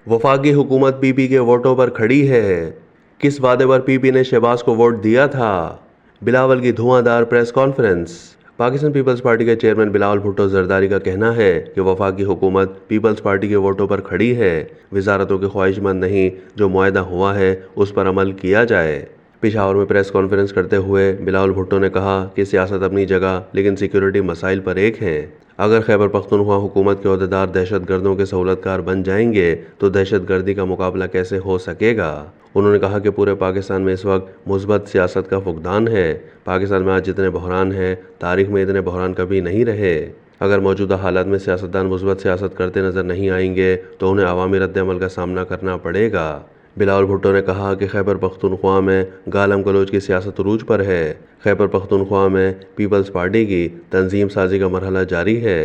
वफाकी हुकूमत पीपी के वोटों पर खड़ी है। किस वादे पर पीपी ने शहबाज को वोट दिया था? बिलावल की धुआंधार press conference. Pakistan Peoples Party के चेयरमैन बिलावल भुट्टो जरदारी का कहना है कि वफाकी हुकूमत पीपल्स पार्टी के वोटों पर खड़ी है। वजारतों के ख्वाहिशमंद नहीं, जो मुआहदा हुआ है उस पर अमल किया जाए। पेशावर में प्रेस कॉन्फ्रेंस करते हुए बिलावल भुट्टो ने कहा कि सियासत अपनी जगह लेकिन सिक्योरिटी मसाइल पर एक हैं। अगर खैबर पख्तूनख्वा हुकूमत के अहदेदार दहशत गर्दों के सहूलतकार बन जाएंगे तो दहशत गर्दी का मुकाबला कैसे हो सकेगा। उन्होंने कहा कि पूरे पाकिस्तान में इस वक्त मुस्बत सियासत का फुकदान है। पाकिस्तान में आज जितने बहरान हैं, तारीख में इतने बहरान कभी नहीं रहे। अगर मौजूदा हालात में सियासतदान मुस्बत सियासत करते नजर नहीं आएंगे तो उन्हें अवामी रद्द-ए-अमल का सामना करना पड़ेगा। बिलावल भुट्टो ने कहा कि खैबर पख्तूनख्वा में गालम गलोच की सियासत उरूज पर है। खैबर पख्तूनख्वा में पीपल्स पार्टी की तंजीम साजी का मरहला जारी है।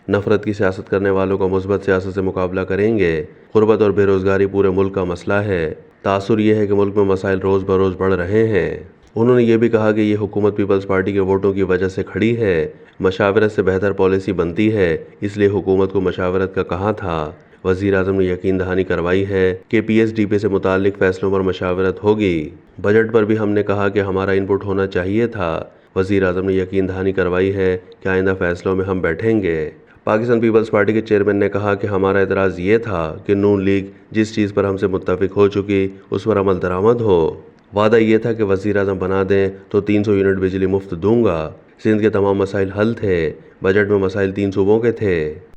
नफरत की सियासत करने वालों का मुस्बत सियासत से मुकाबला करेंगे। गुर्बत और बेरोजगारी पूरे मुल्क का मसला है। तासुर ये है कि मुल्क में मसाइल रोज़ बरोज़ बढ़ रहे हैं। उन्होंने ये भी कहा कि ये हुकूमत पीपल्स पार्टी के वोटों की वजह से खड़ी है। मशावरत से बेहतर पॉलिसी बनती है, इसलिए हुकूमत को मशावरत का कहा था। वज़ीर आज़म ने यकीन दहानी करवाई है कि PSDP से मुताल्लिक फैसलों पर मशावरत होगी। बजट पर भी हमने कहा कि हमारा इनपुट होना चाहिए था। वज़ीर आज़म ने यकीन दहानी करवाई है कि आइंदा फैसलों में हम बैठेंगे। पाकिस्तान पीपल्स पार्टी के चेयरमैन ने कहा कि हमारा एतराज़ ये था कि नून लीग जिस चीज़ पर हमसे मुत्तफिक हो चुकी उस पर अमल दरामद हो। वादा ये था कि वज़ीर आज़म बना दें तो 300 यूनिट बिजली मुफ्त दूंगा। सिंध के तमाम मसाइल हल थे। बजट में मसाइल 3 सूबों के थे।